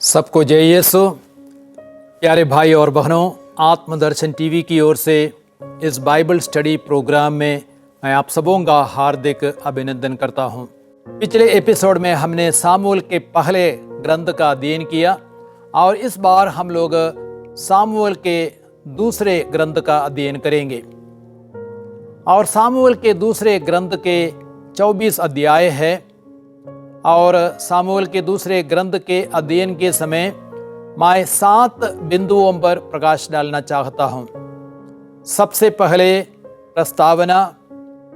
सबको जय यीशु। प्यारे भाई और बहनों, आत्मदर्शन टीवी की ओर से इस बाइबल स्टडी प्रोग्राम में मैं आप सबों का हार्दिक अभिनंदन करता हूं। पिछले एपिसोड में हमने सामुएल के पहले ग्रंथ का अध्ययन किया और इस बार हम लोग सामुएल के दूसरे ग्रंथ का अध्ययन करेंगे। और सामुएल के दूसरे ग्रंथ के 24 अध्याय है और सामुएल के दूसरे ग्रंथ के अध्ययन के समय मैं 7 बिंदुओं पर प्रकाश डालना चाहता हूँ। सबसे पहले प्रस्तावना,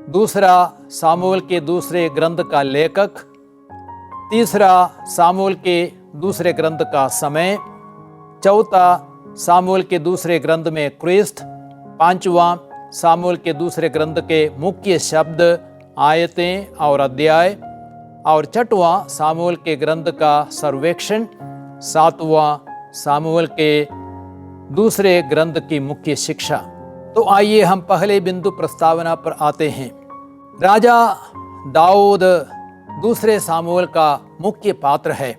दूसरा सामुएल के दूसरे ग्रंथ का लेखक, तीसरा सामुएल के दूसरे ग्रंथ का समय, चौथा सामुएल के दूसरे ग्रंथ में क्रिस्त, पांचवा सामुएल के दूसरे ग्रंथ के मुख्य शब्द, आयतें और अध्याय, और छठवां सामुएल के ग्रंथ का सर्वेक्षण, सातवां सामुएल के दूसरे ग्रंथ की मुख्य शिक्षा। तो आइए हम पहले बिंदु प्रस्तावना पर आते हैं। राजा दाऊद दूसरे सामुएल का मुख्य पात्र है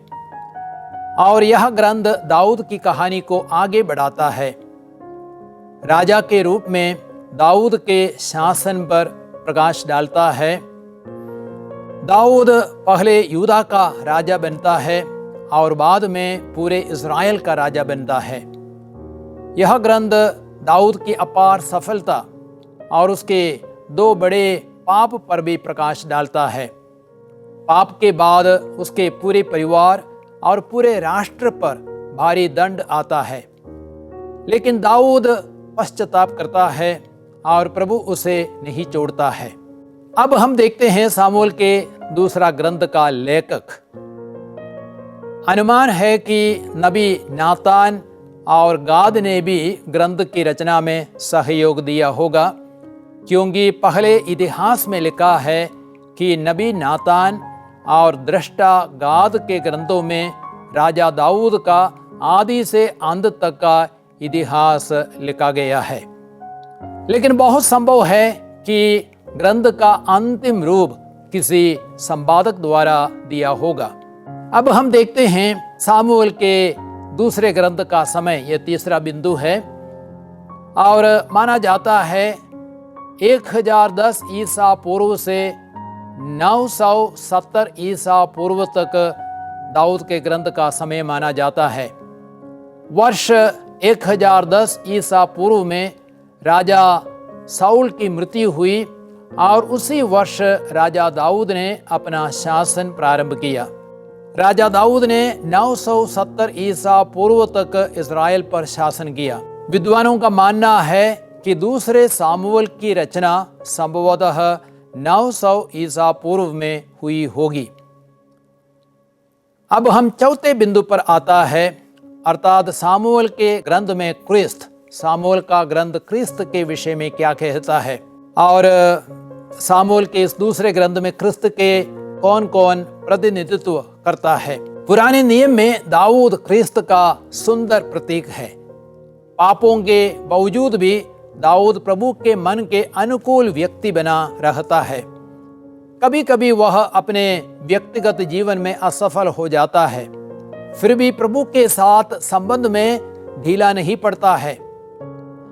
और यह ग्रंथ दाऊद की कहानी को आगे बढ़ाता है। राजा के रूप में दाऊद के शासन पर प्रकाश डालता है। दाऊद पहले यूदा का राजा बनता है और बाद में पूरे इज़राइल का राजा बनता है। यह ग्रंथ दाऊद की अपार सफलता और उसके 2 बड़े पाप पर भी प्रकाश डालता है। पाप के बाद उसके पूरे परिवार और पूरे राष्ट्र पर भारी दंड आता है, लेकिन दाऊद पश्चाताप करता है और प्रभु उसे नहीं छोड़ता है। अब हम देखते हैं सामुएल के दूसरा ग्रंथ का लेखक। अनुमान है कि नबी नातान और गाद ने भी ग्रंथ की रचना में सहयोग दिया होगा, क्योंकि पहले इतिहास में लिखा है कि नबी नातान और दृष्टा गाद के ग्रंथों में राजा दाऊद का आदि से अंत तक का इतिहास लिखा गया है। लेकिन बहुत संभव है कि ग्रंथ का अंतिम रूप किसी संपादक द्वारा दिया होगा। अब हम देखते हैं सामुएल के दूसरे ग्रंथ का समय, यह तीसरा बिंदु है और माना जाता है 1010 ईसा पूर्व से 970 ईसा पूर्व तक दाऊद के ग्रंथ का समय माना जाता है। वर्ष 1010 ईसा पूर्व में राजा साउल की मृत्यु हुई और उसी वर्ष राजा दाऊद ने अपना शासन प्रारंभ किया। राजा दाऊद ने 970 ईसा पूर्व तक इज़राइल पर शासन किया। विद्वानों का मानना है कि दूसरे सामुएल की रचना संभवतः 900 ईसा पूर्व में हुई होगी। अब हम चौथे बिंदु पर आता है, अर्थात सामुएल के ग्रंथ में क्रिस्त। सामुएल का ग्रंथ क्रिस्त के विषय में क्या कहता है और सामुएल के इस दूसरे ग्रंथ में क्रिस्त के कौन कौन प्रतिनिधित्व करता है। पुराने नियम में दाऊद क्रिस्त का सुंदर प्रतीक है। पापों के बावजूद भी दाऊद प्रभु के मन के अनुकूल व्यक्ति बना रहता है। कभी कभी वह अपने व्यक्तिगत जीवन में असफल हो जाता है, फिर भी प्रभु के साथ संबंध में ढीला नहीं पड़ता है।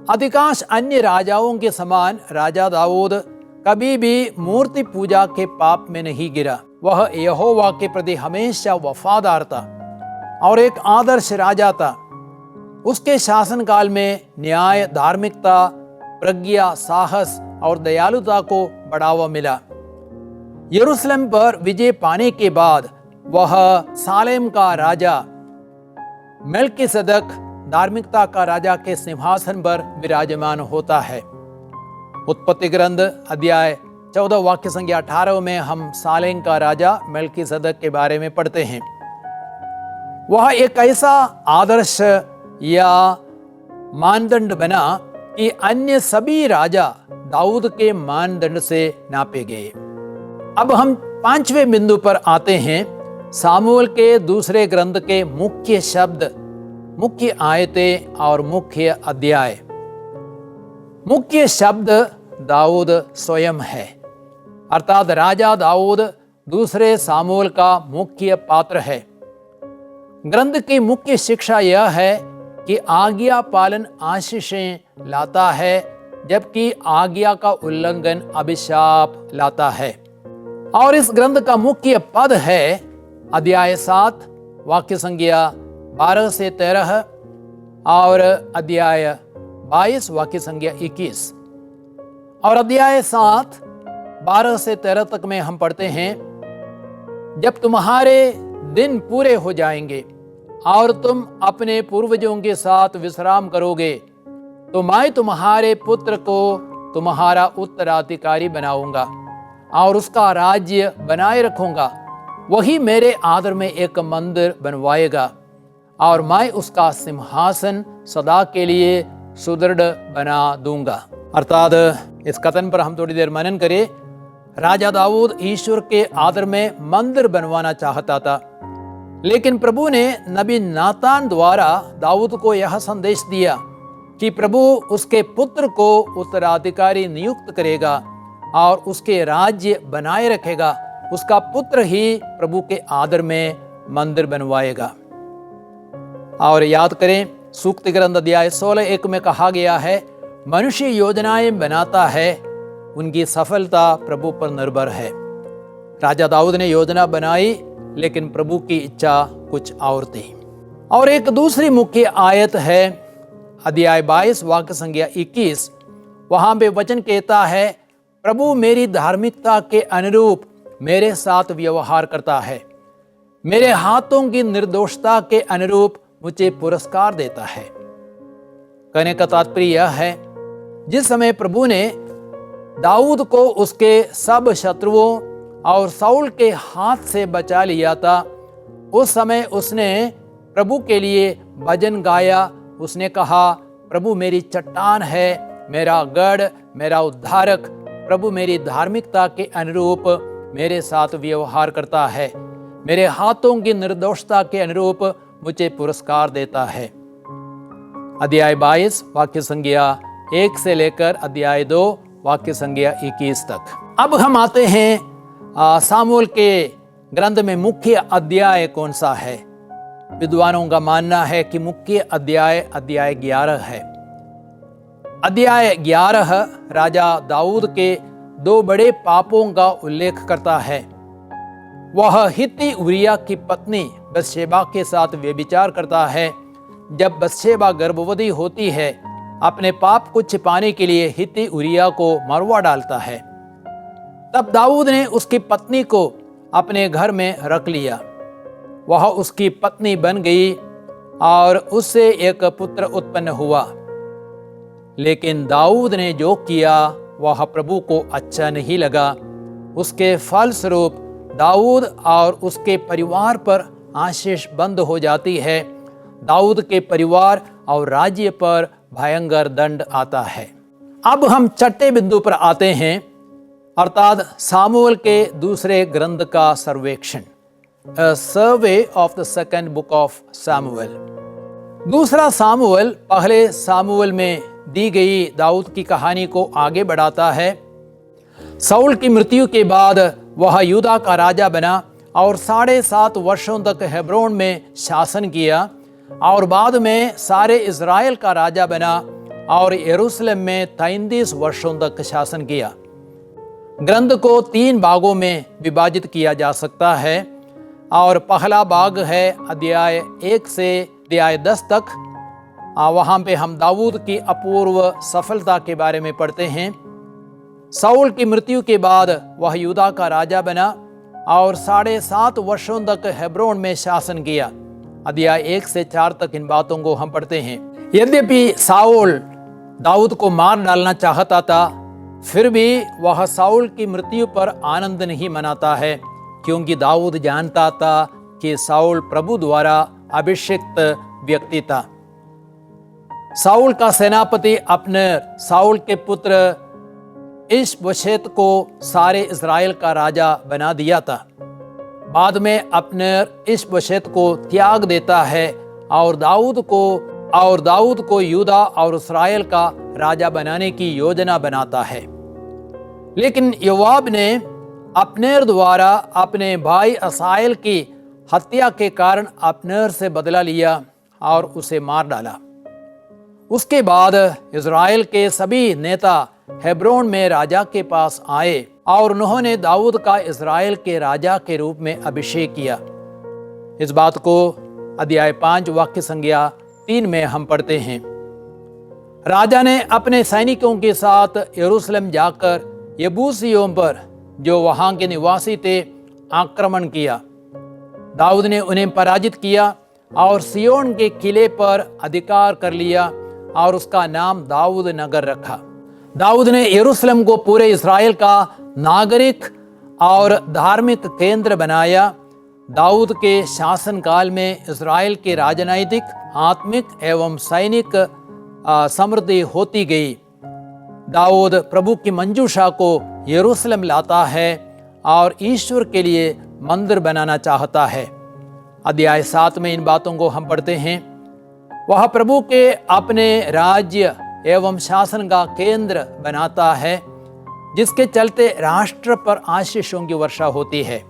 अधिकांश अन्य राजाओं के समान राजा दाऊद कभी भी मूर्ति पूजा के पाप में नहीं गिरा। वह यहोवा के प्रति हमेशा वफादार था और एक आदर्श राजा था। उसके शासनकाल में न्याय, धार्मिकता, प्रज्ञा, साहस और दयालुता को बढ़ावा मिला। यरूशलेम पर विजय पाने के बाद वह सालेम का राजा मेल्कीसेदक धार्मिकता का राजा के सिंहासन पर विराजमान होता है। उत्पत्ति ग्रंथ अध्याय 14 वाक्य संख्या 18 में हम सालेम का राजा मेल्कीसेदक के बारे में पढ़ते हैं। वह एक ऐसा आदर्श या मानदंड बना कि अन्य सभी राजा दाऊद के मानदंड से नापे गए। अब हम 5वें बिंदु पर आते हैं, सामुएल के दूसरे ग्रंथ के मुख्य शब्द, मुख्य आयतें और मुख्य अध्याय। मुख्य शब्द दाऊद स्वयं है, अर्थात राजा दाऊद दूसरे सामुएल का मुख्य पात्र है। ग्रंथ की मुख्य शिक्षा यह है कि आज्ञा पालन आशीषें लाता है, जबकि आज्ञा का उल्लंघन अभिशाप लाता है। और इस ग्रंथ का मुख्य पद है अध्याय 7 वाक्य संख्या 12 से 13 और अध्याय 22 वाक्य संख्या 21। और अध्याय 7 12 से 13 तक में हम पढ़ते हैं, जब तुम्हारे दिन पूरे हो जाएंगे और तुम अपने पूर्वजों के साथ विश्राम करोगे, तो मैं तुम्हारे पुत्र को तुम्हारा उत्तराधिकारी बनाऊंगा और उसका राज्य बनाए रखूंगा। वही मेरे आदर में एक मंदिर बनवाएगा और मैं उसका सिंहासन सदा के लिए सुदृढ़ बना दूंगा। अर्थात इस कथन पर हम थोड़ी देर मनन करें। राजा दाऊद ईश्वर के आदर में मंदिर बनवाना चाहता था, लेकिन प्रभु ने नबी नातान द्वारा दाऊद को यह संदेश दिया कि प्रभु उसके पुत्र को उत्तराधिकारी नियुक्त करेगा और उसके राज्य बनाए रखेगा। उसका पुत्र ही प्रभु के आदर में मंदिर बनवाएगा। और याद करें, सूक्ति ग्रंथ अध्याय 16:1 में कहा गया है, मनुष्य योजनाएं बनाता है, उनकी सफलता प्रभु पर निर्भर है। राजा दाऊद ने योजना बनाई, लेकिन प्रभु की इच्छा कुछ और थी। और एक दूसरी मुख्य आयत है अध्याय 22 वाक्य संख्या 21। वहां पे वचन कहता है, प्रभु मेरी धार्मिकता के अनुरूप मेरे साथ व्यवहार करता है, मेरे हाथों की निर्दोषता के अनुरूप मुझे पुरस्कार देता है। कहने का तात्पर्य यह है, जिस समय प्रभु ने दाऊद को उसके सब शत्रुओं और साउल के हाथ से बचा लिया था, उस समय उसने प्रभु के लिए भजन गाया। उसने कहा, प्रभु मेरी चट्टान है, मेरा गढ़, मेरा उद्धारक। प्रभु मेरी धार्मिकता के अनुरूप मेरे साथ व्यवहार करता है, मेरे हाथों की निर्दोषता के अनुरूप मुझे पुरस्कार देता है। अध्याय 22 वाक्य संख्या 1 से लेकर अध्याय 2 वाक्य संख्या 21 तक। अब हम आते हैं सामुएल के ग्रंथ में मुख्य अध्याय कौन सा है। विद्वानों का मानना है कि मुख्य अध्याय 11 है। अध्याय 11 राजा दाऊद के 2 बड़े पापों का उल्लेख करता है। वह हित्ती उरिया की पत्नी बत्शेबा के साथ व्यभिचार करता है। जब बत्शेबा गर्भवती होती है, अपने पाप को छिपाने के लिए हित्ती उरिया को मरवा डालता है। तब दाऊद ने उसकी पत्नी को अपने घर में रख लिया। वह उसकी पत्नी बन गई और उससे एक पुत्र उत्पन्न हुआ। लेकिन दाऊद ने जो किया वह प्रभु को अच्छा नहीं लगा। उसके फलस्वरूप दाऊद और उसके परिवार पर आशीष बंद हो जाती है। दाऊद के परिवार और राज्य पर भयंकर दंड आता है। अब हम छठे बिंदु पर आते हैं, अर्थात सामुएल के दूसरे ग्रंथ का सर्वेक्षण, A survey of the second book of Samuel। दूसरा सामुएल पहले सामुएल में दी गई दाऊद की कहानी को आगे बढ़ाता है। साउल की मृत्यु के बाद वह यूदा का राजा बना और 7.5 वर्षों तक हेब्रोन में शासन किया और बाद में सारे इज़राइल का राजा बना और यरूशलेम में 33 वर्षों तक शासन किया। ग्रंथ को 3 भागों में विभाजित किया जा सकता है और पहला भाग है अध्याय 1 से अध्याय 10 तक। वहाँ पे हम दाऊद की अपूर्व सफलता के बारे में पढ़ते हैं। साउल की मृत्यु के बाद वह यूदा का राजा बना और 7.5 वर्षों तक हेब्रोन में शासन किया। अध्याय 1 से 4 तक इन बातों को हम पढ़ते हैं। यद्यपि साउल दाऊद को मार डालना चाहता था, फिर भी वह साउल की मृत्यु पर आनंद नहीं मनाता है, क्योंकि दाऊद जानता था कि साउल प्रभु द्वारा अभिषिक्त व्यक्ति था। साउल का सेनापति अब्नेर साउल के पुत्र इशबोशेत को सारे इज़राइल का राजा बना दिया था। बाद में अब्नेर इशबोशेत को त्याग देता है और दाऊद को यूदा और इस्राएल का राजा बनाने की योजना बनाता है। लेकिन योआब ने अब्नेर द्वारा अपने भाई असाएल की हत्या के कारण अब्नेर से बदला लिया और उसे मार डाला। उसके बाद इज़राइल के सभी नेता हेब्रोन में राजा के पास आए और उन्होंने दाऊद का इज़राइल के राजा के रूप में अभिषेक किया। इस बात को अध्याय 5 वाक्य संज्ञा 3 में हम पढ़ते हैं। राजा ने अपने सैनिकों के साथ यरूशलेम जाकर यबूसियों पर, जो वहां के निवासी थे, आक्रमण किया। दाऊद ने उन्हें पराजित किया और सियोन के किले पर अधिकार कर लिया और उसका नाम दाऊद नगर रखा। दाऊद ने यरूशलेम को पूरे इस्राएल का नागरिक और धार्मिक केंद्र बनाया। दाऊद के शासनकाल में इस्राएल के राजनैतिक, आत्मिक एवं सैनिक समृद्धि होती गई। दाऊद प्रभु की मंजूषा को यरूशलेम लाता है और ईश्वर के लिए मंदिर बनाना चाहता है। अध्याय 7 में इन बातों को हम पढ़ते हैं। वह प्रभु के अपने राज्य एवं शासन का केंद्र बनाता है, जिसके चलते राष्ट्र पर आशीषों की वर्षा होती है।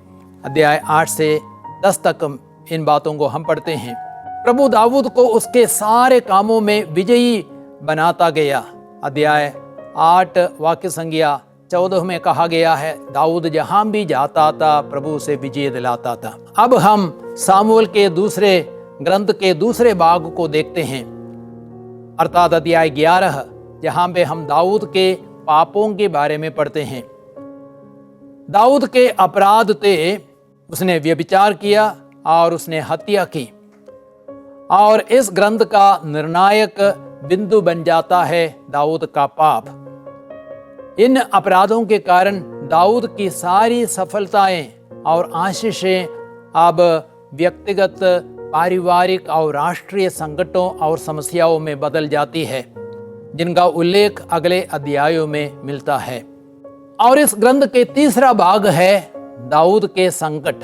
अध्याय 8 से 10 तक इन बातों को हम पढ़ते हैं। प्रभु दाऊद को उसके सारे कामों में विजयी बनाता गया। अध्याय 8 वाक्य संज्ञा 14 में कहा गया है, दाऊद जहां भी जाता था प्रभु उसे विजय दिलाता था। अब हम सामुएल के दूसरे ग्रंथ के दूसरे भाग को देखते हैं, अर्थात अध्याय 11, जहां पे हम दाऊद के पापों के बारे में पढ़ते हैं। दाऊद के अपराध थे, उसने व्यभिचार किया और उसने हत्या की, और इस ग्रंथ का निर्णायक बिंदु बन जाता है दाऊद का पाप। इन अपराधों के कारण दाऊद की सारी सफलताएं और आशीषें अब व्यक्तिगत, पारिवारिक और राष्ट्रीय संकटों और समस्याओं में बदल जाती है, जिनका उल्लेख अगले अध्यायों में मिलता है। और इस ग्रंथ के तीसरा भाग है दाऊद के संकट।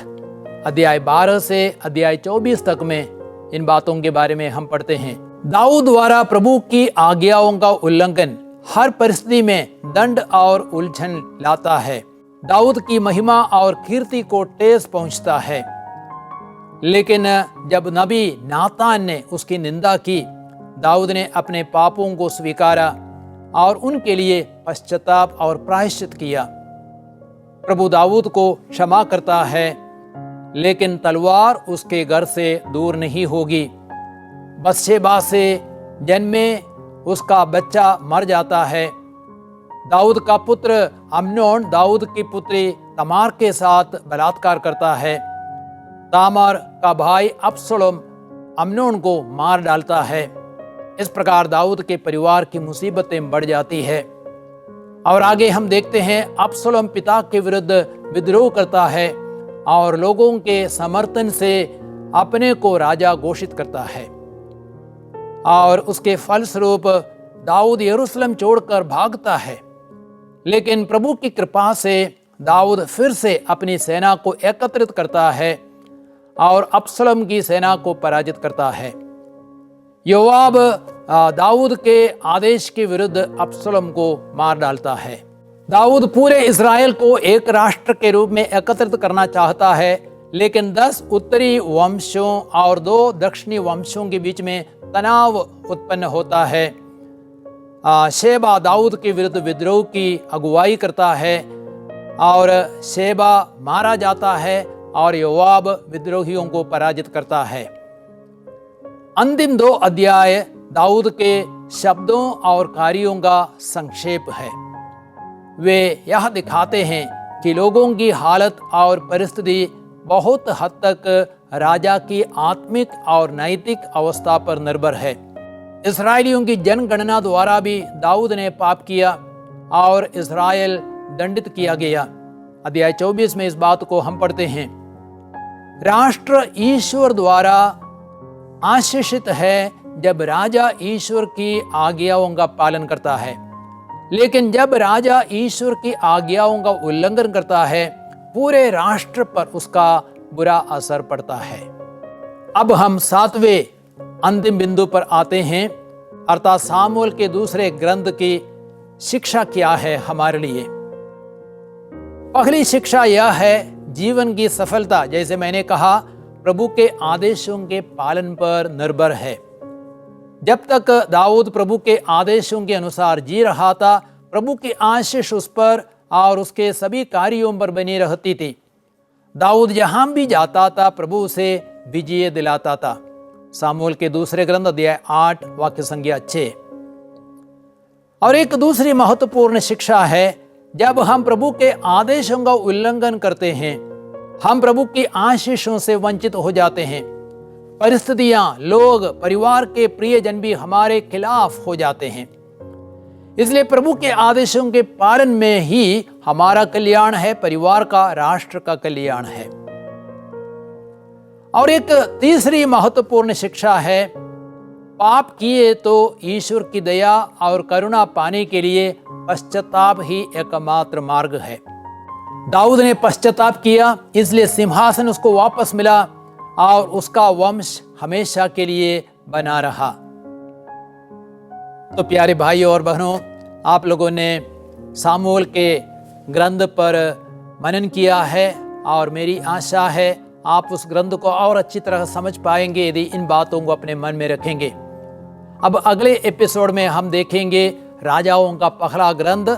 अध्याय 12 से अध्याय 24 तक में इन बातों के बारे में हम पढ़ते हैं। दाऊद द्वारा प्रभु की आज्ञाओं का उल्लंघन हर परिस्थिति में दंड और उलझन लाता है। दाऊद की महिमा और कीर्ति को ठेस पहुंचता है। लेकिन जब नबी नातान ने उसकी निंदा की, दाऊद ने अपने पापों को स्वीकारा और उनके लिए पश्चाताप और प्रायश्चित किया। प्रभु दाऊद को क्षमा करता है, लेकिन तलवार उसके घर से दूर नहीं होगी। बत्शेबा से जन्मे उसका बच्चा मर जाता है। दाऊद का पुत्र अम्नोन दाऊद की पुत्री तमार के साथ बलात्कार करता है। तामार का भाई अबसलोम अम्नोन को मार डालता है। इस प्रकार दाऊद के परिवार की मुसीबतें बढ़ जाती है। और आगे हम देखते हैं, अबसलोम पिता के विरुद्ध विद्रोह करता है और लोगों के समर्थन से अपने को राजा घोषित करता है, और उसके फलस्वरूप दाऊद यरूशलेम छोड़कर भागता है। लेकिन प्रभु की कृपा से दाऊद फिर से अपनी सेना को एकत्रित करता है और अबसलोम की सेना को पराजित करता है। योआब दाऊद के आदेश के विरुद्ध अबसलोम को मार डालता है। दाऊद पूरे इस्राएल को एक राष्ट्र के रूप में एकत्रित करना चाहता है, लेकिन 10 उत्तरी वंशों और 2 दक्षिणी वंशों के बीच में तनाव उत्पन्न होता है। शेबा दाऊद के विरुद्ध विद्रोह की अगुवाई करता है और शेबा मारा जाता है और योआब विद्रोहियों को पराजित करता है। अंतिम 2 अध्याय दाऊद के शब्दों और कार्यों का संक्षेप है। वे यह दिखाते हैं कि लोगों की हालत और परिस्थिति बहुत हद तक राजा की आत्मिक और नैतिक अवस्था पर निर्भर है। इस्राएलियों की जनगणना द्वारा भी दाऊद ने पाप किया और इस्राएल दंडित किया गया। अध्याय 24 में इस बात को हम पढ़ते हैं। राष्ट्र ईश्वर द्वारा आशीषित है जब राजा ईश्वर की आज्ञाओं का पालन करता है, लेकिन जब राजा ईश्वर की आज्ञाओं का उल्लंघन करता है, पूरे राष्ट्र पर उसका बुरा असर पड़ता है। अब हम 7वें अंतिम बिंदु पर आते हैं, अर्थात सामुएल के दूसरे ग्रंथ की शिक्षा क्या है हमारे लिए। पहली शिक्षा यह है, जीवन की सफलता, जैसे मैंने कहा, प्रभु के आदेशों के पालन पर निर्भर है। जब तक दाऊद प्रभु के आदेशों के अनुसार जी रहा था, प्रभु की आशीष उस पर और उसके सभी कार्यों पर बनी रहती थी। दाऊद जहां भी जाता था, प्रभु उसे विजय दिलाता था। सामुएल के दूसरे ग्रंथ अध्याय 8 वाक्य संख्या 6। और एक दूसरी महत्वपूर्ण शिक्षा है, जब हम प्रभु के आदेशों का उल्लंघन करते हैं, हम प्रभु की आशीषों से वंचित हो जाते हैं। परिस्थितियां, लोग, परिवार के प्रियजन भी हमारे खिलाफ हो जाते हैं। इसलिए प्रभु के आदेशों के पालन में ही हमारा कल्याण है, परिवार का, राष्ट्र का कल्याण है। और एक तीसरी महत्वपूर्ण शिक्षा है, पाप किए तो ईश्वर की दया और करुणा पाने के लिए पश्चाताप ही एकमात्र मार्ग है। दाऊद ने पश्चाताप किया, इसलिए सिंहासन उसको वापस मिला और उसका वंश हमेशा के लिए बना रहा। तो प्यारे भाई और बहनों, आप लोगों ने सामुएल के ग्रंथ पर मनन किया है और मेरी आशा है आप उस ग्रंथ को और अच्छी तरह समझ पाएंगे यदि इन बातों को अपने मन में रखेंगे। अब अगले एपिसोड में हम देखेंगे राजाओं का पहला ग्रंथ